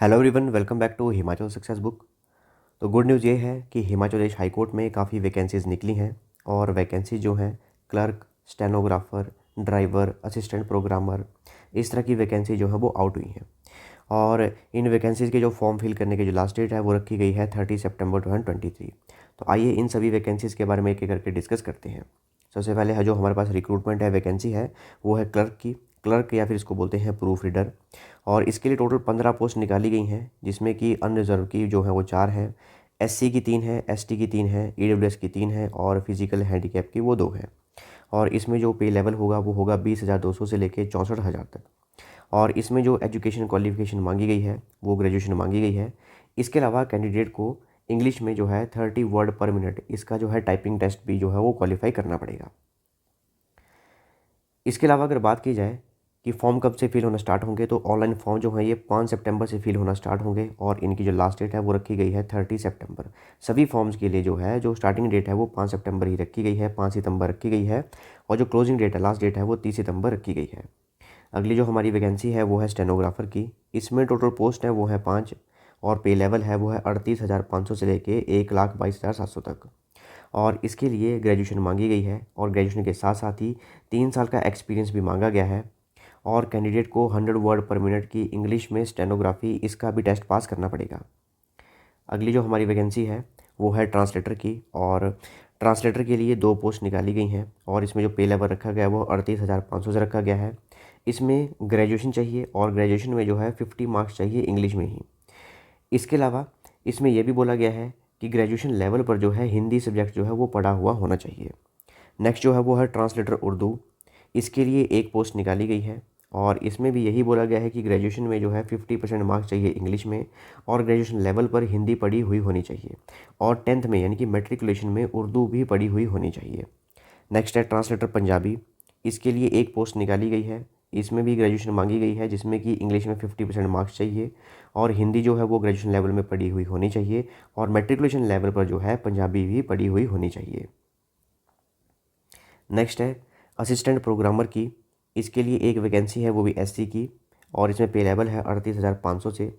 Hello everyone, welcome back to Himachal success book. तो good news ये है कि हिमाचल प्रदेश हाई कोर्ट में काफ़ी वैकेंसीज़ निकली हैं और वैकेंसी जो हैं clerk, stenographer, driver, assistant programmer, इस तरह की वैकेंसी जो है वो आउट हुई हैं। और इन वैकेंसीज़ के जो फॉर्म फिल करने की जो लास्ट डेट है वो रखी गई है 30 सितंबर 2023। तो आइए इन सभी वैकेंसीज़ के बारे में एक एक करके डिस्कस करते हैं। सबसे पहले है जो हमारे पास रिक्रूटमेंट है, वैकेंसी है, वो है क्लर्क की। क्लर्क या फिर इसको बोलते हैं प्रूफ रीडर। और इसके लिए टोटल 15 पोस्ट निकाली गई हैं, जिसमें कि अनरिजर्व की जो है वो 4 हैं, एससी की 3 है, एसटी की 3 है, ईडब्ल्यूएस की 3 है और फिजिकल हैंडीकैप की वो 2 है। और इसमें जो पे लेवल होगा वो होगा 20,200 से लेकर 64,000 तक। और इसमें जो एजुकेशन क्वालिफिकेशन मांगी गई है वो ग्रेजुएशन मांगी गई है। इसके अलावा कैंडिडेट को इंग्लिश में जो है 30 वर्ड पर मिनट इसका जो है टाइपिंग टेस्ट भी जो है वो क्वालिफाई करना पड़ेगा। इसके अलावा अगर बात की जाए कि फॉर्म कब से फिल होना स्टार्ट होंगे, तो ऑनलाइन फॉर्म जो है ये 5 सितंबर से फिल होना स्टार्ट होंगे और इनकी जो लास्ट डेट है वो रखी गई है 30 सितंबर। सभी फॉर्म्स के लिए जो है जो स्टार्टिंग डेट है वो 5 सितंबर ही रखी गई है, 5 सितंबर रखी गई है। और जो क्लोजिंग डेट है, लास्ट डेट है, वो 30 सितंबर रखी गई है। अगली जो हमारी वैकेंसी है वो है स्टेनोग्राफर की। इसमें टोटल पोस्ट है वो है 5 और पे लेवल है वो है 38,500 से लेके 1,22,700 तक। और इसके लिए ग्रेजुएशन मांगी गई है और ग्रेजुएशन के साथ साथ ही 3 साल का एक्सपीरियंस भी मांगा गया है। और कैंडिडेट को 100 वर्ड पर मिनट की इंग्लिश में स्टेनोग्राफी इसका भी टेस्ट पास करना पड़ेगा। अगली जो हमारी वैकेंसी है वो है ट्रांसलेटर की। और ट्रांसलेटर के लिए 2 पोस्ट निकाली गई हैं और इसमें जो पे लेवल रखा गया है वो 38,500 से रखा गया है। इसमें ग्रेजुएशन चाहिए और ग्रेजुएशन में जो है 50 मार्क्स चाहिए इंग्लिश में ही। इसके अलावा इसमें यह भी बोला गया है कि ग्रेजुएशन लेवल पर जो है हिंदी सब्जेक्ट जो है वो पढ़ा हुआ होना चाहिए। नेक्स्ट जो है वो है ट्रांसलेटर उर्दू। इसके लिए 1 पोस्ट निकाली गई है और इसमें भी यही बोला गया है कि ग्रेजुएशन में जो है 50% मार्क्स चाहिए इंग्लिश में और ग्रेजुएशन लेवल पर हिंदी पढ़ी हुई होनी चाहिए और 10th में यानी कि मैट्रिकुलेशन में उर्दू भी पढ़ी हुई होनी चाहिए। नेक्स्ट है ट्रांसलेटर पंजाबी। इसके लिए 1 पोस्ट निकाली गई है। इसमें भी ग्रेजुएशन मांगी गई है, जिसमें कि इंग्लिश में 50% मार्क्स चाहिए और हिंदी जो है वो ग्रेजुएशन लेवल में पढ़ी हुई होनी चाहिए और मैट्रिकुलेशन लेवल पर जो है पंजाबी भी पढ़ी हुई होनी चाहिए। नेक्स्ट है असिस्टेंट प्रोग्रामर की। इसके लिए 1 वैकेंसी है, वो भी एससी की, और इसमें पे लेवल है 38,500 से।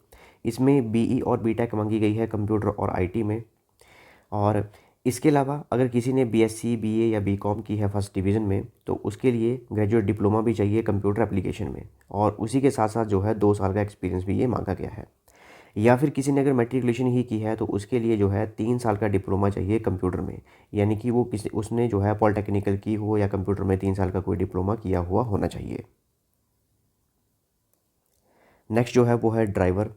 इसमें बीई और बीटेक मांगी गई है कंप्यूटर और आईटी में। और इसके अलावा अगर किसी ने बीएससी, बीए या बीकॉम की है फर्स्ट डिवीज़न में, तो उसके लिए ग्रेजुएट डिप्लोमा भी चाहिए कंप्यूटर एप्लीकेशन में और उसी के साथ साथ जो है 2 साल का एक्सपीरियंस भी ये मांगा गया है। या फिर किसी ने अगर मैट्रिकुलेशन ही की है तो उसके लिए जो है 3 साल का डिप्लोमा चाहिए कंप्यूटर में, यानी कि वो किसी उसने जो है पॉलिटेक्निकल की हो या कंप्यूटर में 3 साल का कोई डिप्लोमा किया हुआ होना चाहिए। नेक्स्ट जो है वो है ड्राइवर।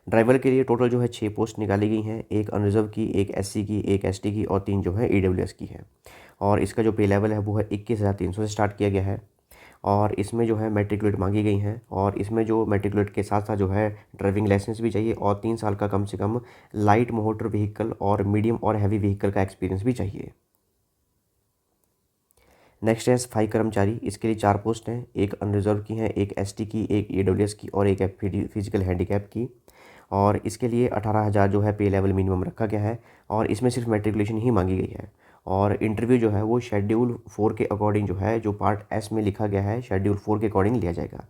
ड्राइवर के लिए टोटल जो है 6 पोस्ट निकाली गई हैं, 1 अनरिजर्व की, 1 एससी की, 1 एसटी की और 3 जो है ईडब्ल्यूएस की है। और इसका जो पे लेवल है वो है 21,300 से स्टार्ट किया गया है। और इसमें जो है मैट्रिकुलेट मांगी गई हैं और इसमें जो मैट्रिकुलेट के साथ साथ जो है ड्राइविंग लाइसेंस भी चाहिए और 3 साल का कम से कम लाइट मोटर व्हीकल और मीडियम और हैवी व्हीकल का एक्सपीरियंस भी चाहिए। नेक्स्ट है सफाई कर्मचारी। इसके लिए 4 पोस्ट हैं, 1 अनरिजर्व की हैं, 1 एसटी की, 1 ईडब्ल्यूएस की और 1 फिजिकल हैंडीकैप की। और इसके लिए 18,000 जो है पे लेवल मिनिमम रखा गया है और इसमें सिर्फ मैट्रिकुलेशन ही मांगी गई है। और इंटरव्यू जो है वो शेड्यूल 4 के अकॉर्डिंग जो है, जो पार्ट एस में लिखा गया है, शेड्यूल 4 के अकॉर्डिंग लिया जाएगा।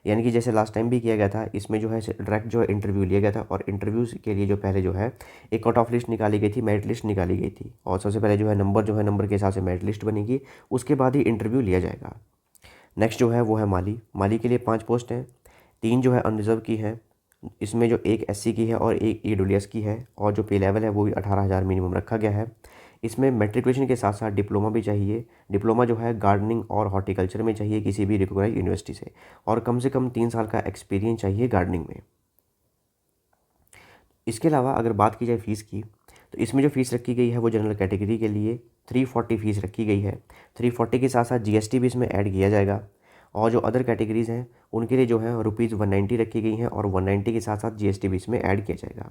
यानी कि जैसे लास्ट टाइम भी किया गया था, इसमें जो है डायरेक्ट जो है इंटरव्यू लिया गया था और इंटरव्यूज़ के लिए जो पहले जो है एक कट ऑफ लिस्ट निकाली गई थी, मेरिट लिस्ट निकाली गई थी और सबसे पहले जो है नंबर के हिसाब से मेरिट लिस्ट बनेगी, उसके बाद ही इंटरव्यू लिया जाएगा। नेक्स्ट जो है वो है माली। माली के लिए 5 पोस्ट हैं, 3 जो है अनरिजर्व की हैं। इसमें जो 1 एससी की है और 1 ईडब्ल्यूएस की है और जो पे लेवल है वो भी 18,000 मिनिमम रखा गया है। इसमें मैट्रिकुलेशन के साथ साथ डिप्लोमा भी चाहिए। डिप्लोमा जो है गार्डनिंग और हॉर्टिकल्चर में चाहिए किसी भी रिकॉग्नाइज्ड यूनिवर्सिटी से और कम से कम 3 साल का एक्सपीरियंस चाहिए गार्डनिंग में। इसके अलावा अगर बात की जाए फ़ीस की, तो इसमें जो फ़ीस रखी गई है वो जनरल कैटेगरी के लिए 340 फ़ीस रखी गई है। 340 के साथ साथ जीएसटी भी इसमें ऐड किया जाएगा। और जो अदर कैटेगरीज़ हैं उनके लिए जो है रुपीज़ 190 रखी गई हैं और 190 के साथ साथ जीएसटी भी इसमें ऐड किया जाएगा।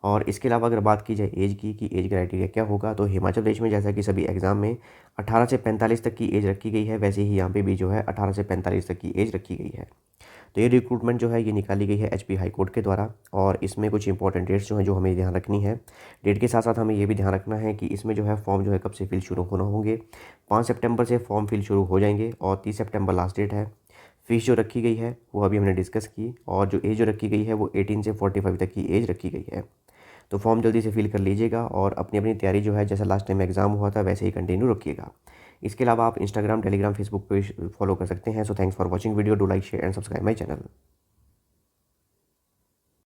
और इसके अलावा अगर बात की जाए एज की कि एज क्राइटेरिया क्या होगा, तो हिमाचल प्रदेश में जैसा कि सभी एग्ज़ाम में 18 से 45 तक की एज रखी गई है, वैसे ही यहाँ पे भी जो है 18 से 45 तक की एज रखी गई है। तो ये रिक्रूटमेंट जो है ये निकाली गई है एचपी हाई कोर्ट के द्वारा और इसमें कुछ इंपॉर्टेंट डेट्स जो हैं जो हमें ध्यान रखनी है। डेट के साथ साथ हमें ये भी ध्यान रखना है कि इसमें जो है फॉर्म जो है कब से फिल शुरू होना होंगे। 5 सितंबर से फॉर्म फिल शुरू हो जाएंगे और 30 सितंबर लास्ट डेट है। फ़ीस जो रखी गई है वो अभी हमने डिस्कस की, और जो एज जो रखी गई है वो 18 से 45 तक की एज रखी गई है। तो फॉर्म जल्दी से फिल कर लीजिएगा और अपनी अपनी तैयारी जो है जैसा लास्ट टाइम एग्ज़ाम हुआ था वैसे ही कंटिन्यू रखिएगा। इसके अलावा आप इंस्टाग्राम, टेलीग्राम, फेसबुक पे फॉलो कर सकते हैं। So thanks for watching video, do like, share and subscribe my channel.